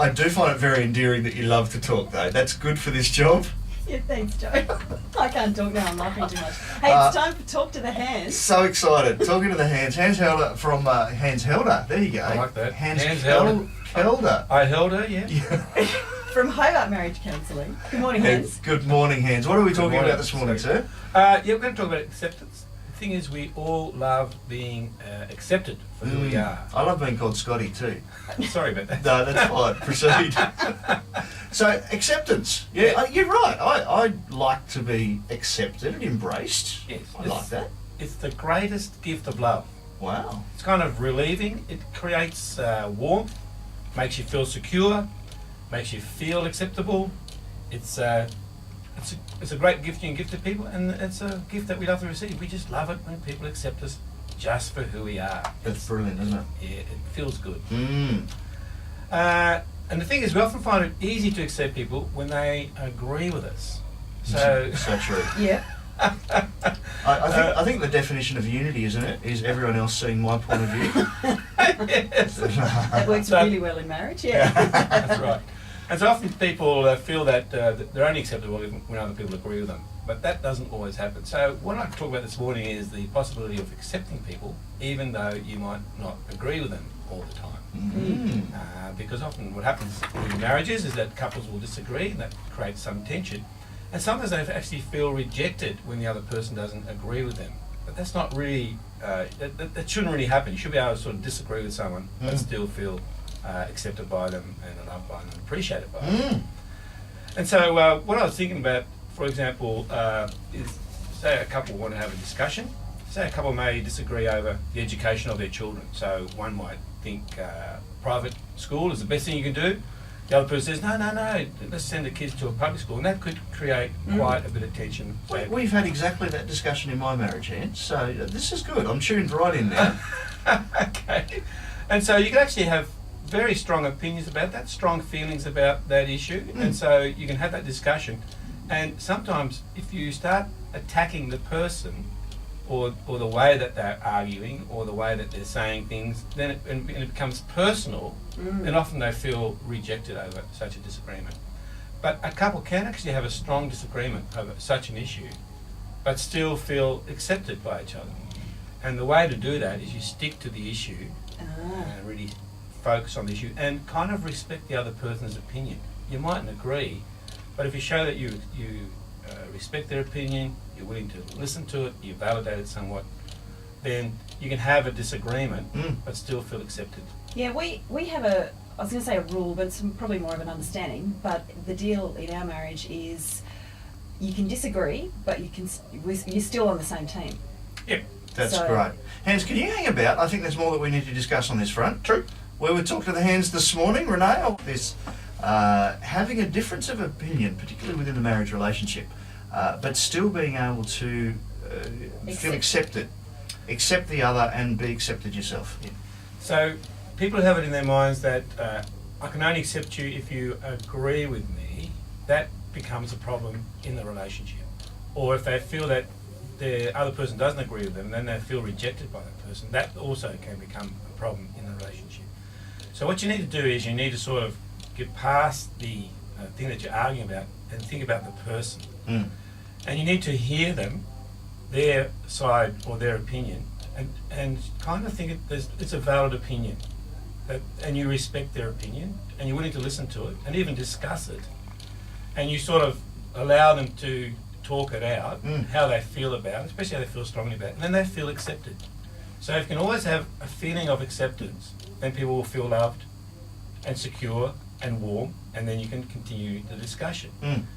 I do find it very endearing that you love to talk, though. That's good for this job. Yeah, thanks, Joe. I can't talk now, I'm laughing too much. Hey, it's time for Talk to the Hands. So excited. Talking to the Hands. Hans Helder from Hans Helder. There you go. I like that. Hans Helder. Kelder. I held her, yeah. From Hobart Marriage Counselling. Good morning, Hans. Good morning, Hans. What are we talking morning. about this morning, sir? Yeah, we're going to talk about acceptance. The thing is, we all love being accepted for who we are. I love being called Scotty too. Sorry about that. No, that's fine. Proceed. So, acceptance. Yeah, you're right. I like to be accepted and embraced. Yes, I like that. It's the greatest gift of love. Wow. It's kind of relieving. It creates warmth, makes you feel secure, makes you feel acceptable. It's a great gift you can give to people, and it's a gift that we love to receive. We just love it when people accept us just for who we are. That's brilliant, isn't it? Yeah, it feels good. Mm. And the thing is, we often find it easy to accept people when they agree with us. So true. Yeah. I think the definition of unity, isn't it, is everyone else seeing my point of view. yes. That works really well in marriage, yeah. That's right. And so often people feel that they're only acceptable when other people agree with them. But that doesn't always happen. So what I'd like to talk about this morning is the possibility of accepting people even though you might not agree with them all the time. Mm. Because often what happens in marriages is that couples will disagree, and that creates some tension. And sometimes they actually feel rejected when the other person doesn't agree with them. But that's not really, that shouldn't really happen. You should be able to sort of disagree with someone but still feel accepted by them and loved by them and appreciated by them. And so what I was thinking about, for example, is say a couple want to have a discussion. Say a couple may disagree over the education of their children. So one might think private school is the best thing you can do. The other person says, no, let's send the kids to a public school. And that could create quite a bit of tension. So We've had exactly that discussion in my marriage, Hans, so this is good. I'm tuned right in now. okay. And so you can actually have very strong opinions about that, strong feelings about that issue. And so you can have that discussion. And sometimes if you start attacking the person or the way that they're arguing or the way that they're saying things, then it becomes personal, and often they feel rejected over such a disagreement. But a couple can actually have a strong disagreement over such an issue, but still feel accepted by each other. And the way to do that is you stick to the issue and really focus on the issue and kind of respect the other person's opinion. You mightn't agree, but if you show that you respect their opinion, you're willing to listen to it, you validate it somewhat, then you can have a disagreement but still feel accepted. Yeah, we have I was going to say a rule, but it's probably more of an understanding, but the deal in our marriage is you can disagree, but you're still on the same team. Yep. That's great. Hans, can you hang about? I think there's more that we need to discuss on this front. True. We were talking to the Hands this morning, Renee, on this having a difference of opinion, particularly within the marriage relationship, but still being able to feel accepted, accept the other and be accepted yourself. Yeah. So people have it in their minds that I can only accept you if you agree with me. That becomes a problem in the relationship. Or if they feel that the other person doesn't agree with them, then they feel rejected by that person. That also can become a problem in the relationship. So what you need to do is you need to sort of get past the thing that you're arguing about and think about the person. And you need to hear them, their side or their opinion, and kind of think it's a valid opinion. And you respect their opinion, and you're willing to listen to it, and even discuss it. And you sort of allow them to talk it out, how they feel about it, especially how they feel strongly about it, and then they feel accepted. So if you can always have a feeling of acceptance, then people will feel loved and secure and warm, and then you can continue the discussion.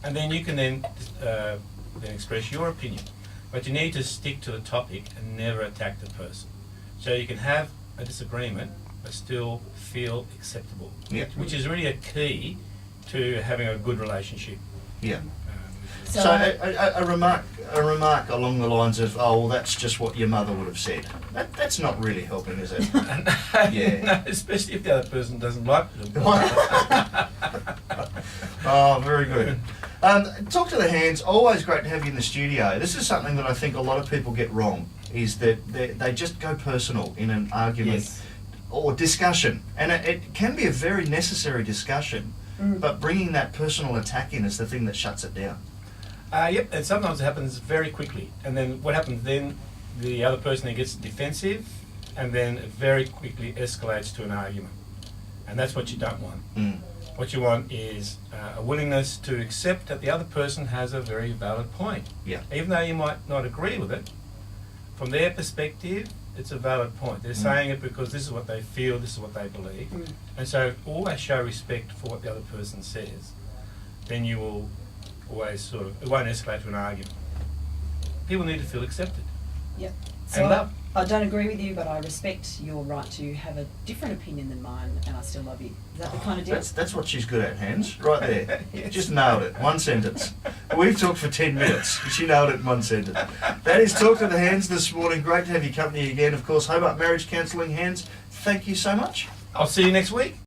And then you can then express your opinion. But you need to stick to the topic and never attack the person. So you can have a disagreement but still feel acceptable, which is really a key to having a good relationship. Yeah. So a remark along the lines of, oh, well, that's just what your mother would have said. That's not really helping, is it? Yeah. No, especially if the other person doesn't like it. Oh, very good. Talk to the Hands. Always great to have you in the studio. This is something that I think a lot of people get wrong, is that they just go personal in an argument. Yes. or discussion, and it can be a very necessary discussion, but bringing that personal attack in is the thing that shuts it down. Yep, and sometimes it happens very quickly. And then what happens then, the other person then gets defensive, and then it very quickly escalates to an argument. And that's what you don't want. What you want is a willingness to accept that the other person has a very valid point. Yeah. Even though you might not agree with it, from their perspective, it's a valid point. They're saying it because this is what they feel, this is what they believe. And so always show respect for what the other person says. Then you will always it won't escalate to an argument. People need to feel accepted. Yep. And So love. I don't agree with you, but I respect your right to have a different opinion than mine, and I still love you. Is that the kind of deal? That's what she's good at, Hans. Right there. Yes. Just nailed it. One sentence. We've talked for 10 minutes. She nailed it in one sentence. That is Talk to the Hans this morning. Great to have your company again. Of course, Hobart Marriage Counselling. Hans, thank you so much. I'll see you next week.